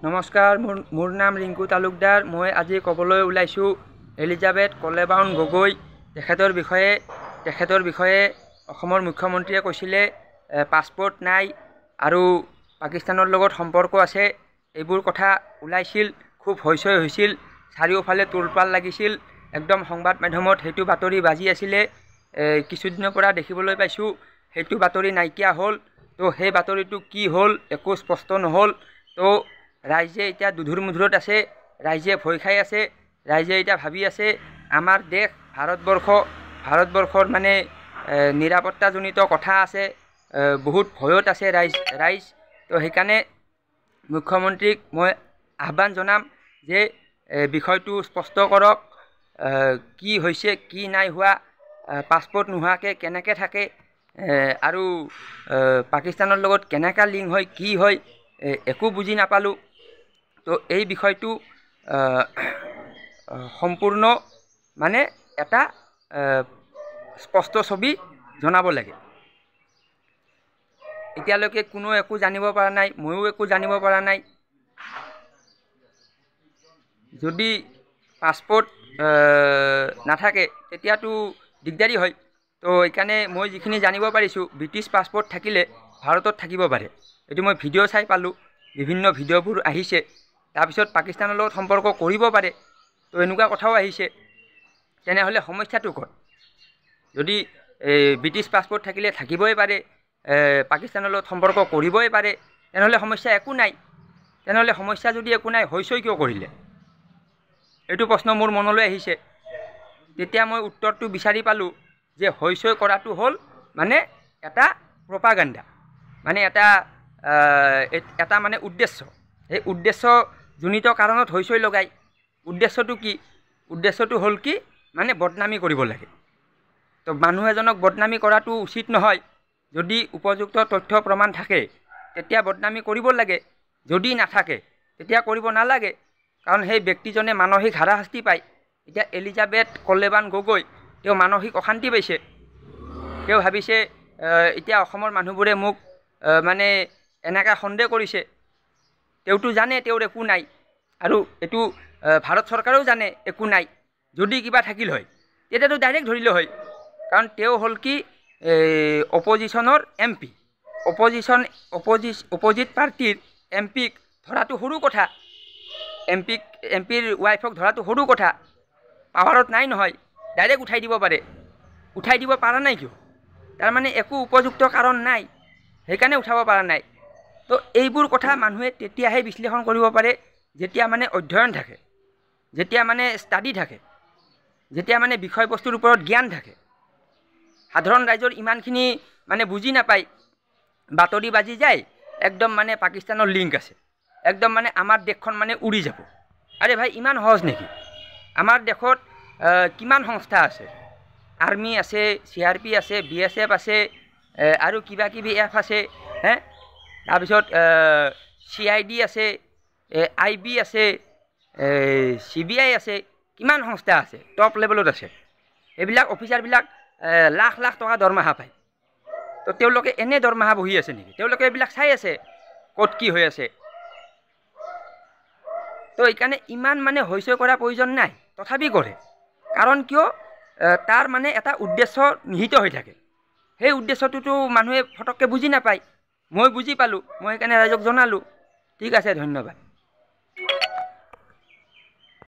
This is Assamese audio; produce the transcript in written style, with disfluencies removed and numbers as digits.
নমস্কাৰ, মোৰ নাম ৰিংকু তালুকদাৰ। মই আজি ক'বলৈ ওলাইছোঁ এলিজাবেথ কলেবাউন গগৈ তেখেতৰ বিষয়ে অসমৰ মুখ্যমন্ত্ৰীয়ে কৈছিলে পাছপোৰ্ট নাই আৰু পাকিস্তানৰ লগত সম্পৰ্ক আছে। এইবোৰ কথা ওলাইছিল, খুব হৈচৈ হৈছিল, চাৰিওফালে তোলপাল লাগিছিল, একদম সংবাদ মাধ্যমত সেইটো বাতৰি বাজি আছিলে। কিছুদিনৰ পৰা দেখিবলৈ পাইছোঁ সেইটো বাতৰি নাইকিয়া হ'ল। তো সেই বাতৰিটো কি হ'ল একো স্পষ্ট নহ'ল। তো ৰাইজে এতিয়া দুধুৰ মুধুৰত আছে, ৰাইজে ভয় খাই আছে, ৰাইজে এতিয়া ভাবি আছে আমাৰ দেশ ভাৰতবৰ্ষৰ মানে নিৰাপত্তাজনিত কথা আছে, বহুত ভয়ত আছে ৰাইজ। তো সেইকাৰণে মুখ্যমন্ত্ৰীক মই আহ্বান জনাম যে বিষয়টো স্পষ্ট কৰক, কি হৈছে কি নাই হোৱা, পাছপোৰ্ট নোহোৱাকৈ কেনেকৈ থাকে আৰু পাকিস্তানৰ লগত কেনেকৈ লিংক হয় কি হয় একো বুজি নাপালোঁ। তো এই বিষয়টো সম্পূৰ্ণ মানে এটা স্পষ্ট ছবি জনাব লাগে। এতিয়ালৈকে কোনো একো জানিব পৰা নাই, ময়ো একো জানিব পৰা নাই। যদি পাছপোৰ্ট নাথাকে তেতিয়াতো দিগদাৰী হয়। তো এইকাৰণে মই যিখিনি জানিব পাৰিছোঁ, ব্ৰিটিছ পাছপোৰ্ট থাকিলে ভাৰতত থাকিব পাৰে। এইটো মই ভিডিঅ' চাই পালোঁ, বিভিন্ন ভিডিঅ'বোৰ আহিছে। তাৰপিছত পাকিস্তানৰ লগত সম্পৰ্ক কৰিব পাৰে, তো এনেকুৱা কথাও আহিছে। তেনেহ'লে সমস্যাটো ক'ত? যদি ব্ৰিটিছ পাছপোৰ্ট থাকিলে থাকিবই পাৰে, পাকিস্তানৰ লগত সম্পৰ্ক কৰিবই পাৰে, তেনেহ'লে সমস্যা একো নাই। তেনেহ'লে সমস্যা যদি একো নাই, হৈচৈ কিয় কৰিলে? এইটো প্ৰশ্ন মোৰ মনলৈ আহিছে। তেতিয়া মই উত্তৰটো বিচাৰি পালোঁ যে হৈচৈ কৰাটো হ'ল মানে এটা প্ৰপাগাণ্ডা, মানে এটা মানে উদ্দেশ্য। সেই উদ্দেশ্যজনিত কাৰণত হৈচৈ লগায়। উদ্দেশ্যটো কি? উদ্দেশ্যটো হ'ল কি মানে বদনামী কৰিব লাগে। তো মানুহ এজনক বদনামী কৰাটো উচিত নহয়। যদি উপযুক্ত তথ্য প্ৰমাণ থাকে তেতিয়া বদনামী কৰিব লাগে, যদি নাথাকে তেতিয়া কৰিব নালাগে। কাৰণ সেই ব্যক্তিজনে মানসিক হাৰাশাস্তি পায়। এতিয়া এলিজাবেথ কলেবাউন গগৈ তেওঁ মানসিক অশান্তি পাইছে। তেওঁ ভাবিছে এতিয়া অসমৰ মানুহবোৰে মোক মানে এনেকৈ সন্দেহ কৰিছে। তেওঁতো জানে তেওঁৰ একো নাই, আৰু এইটো ভাৰত চৰকাৰেও জানে একো নাই। যদি কিবা থাকিল হয় তেতিয়াতো ডাইৰেক্ট ধৰিলে হয়। কাৰণ তেওঁ হ'ল কি অপজিশ্যনৰ MP, অপজিট পাৰ্টিৰ MPক ধৰাটো সৰু কথা। MPৰ ৱাইফক ধৰাটো সৰু কথা। পাৱাৰত নাই নহয়, ডাইৰেক্ট উঠাই দিব পাৰে। উঠাই দিব পৰা নাই কিয়? তাৰমানে একো উপযুক্ত কাৰণ নাই, সেইকাৰণে উঠাব পৰা নাই। তো এইবোৰ কথা মানুহে তেতিয়াহে বিশ্লেষণ কৰিব পাৰে যেতিয়া মানে অধ্যয়ন থাকে, যেতিয়া মানে ষ্টাডি থাকে, যেতিয়া মানে বিষয়বস্তুৰ ওপৰত জ্ঞান থাকে। সাধাৰণ ৰাইজৰ ইমানখিনি মানে বুজি নাপায়, বাতৰি বাজি যায় একদম মানে পাকিস্তানৰ লিংক আছে, একদম মানে আমাৰ দেশখন মানে উৰি যাব। আৰে ভাই, ইমান সহজ নেকি? আমাৰ দেশত কিমান সংস্থা আছে? আৰ্মি আছে, CRP আছে, BSF আছে, আৰু কিবা কিবি এফ আছে, তাৰপিছত CID আছে, IB আছে, CBI আছে, কিমান সংস্থা আছে, টপ লেভেলত আছে। এইবিলাক অফিচাৰবিলাক লাখ লাখ টকা দৰমহা পায়। তো তেওঁলোকে এনে দৰমহা বহি আছে নেকি? তেওঁলোকে এইবিলাক চাই আছে ক'ত কি হৈ আছে। তো এইকাৰণে ইমান মানে হৈচৈ কৰা প্ৰয়োজন নাই, তথাপি কৰে। কাৰণ কিয়? তাৰ মানে এটা উদ্দেশ্য নিহিত হৈ থাকে। সেই উদ্দেশ্যটোতো মানুহে ফটককৈ বুজি নাপায়। মই বুজি পালোঁ, মই সেইকাৰণে ৰাইজক জনালোঁ। ঠিক আছে, ধন্যবাদ।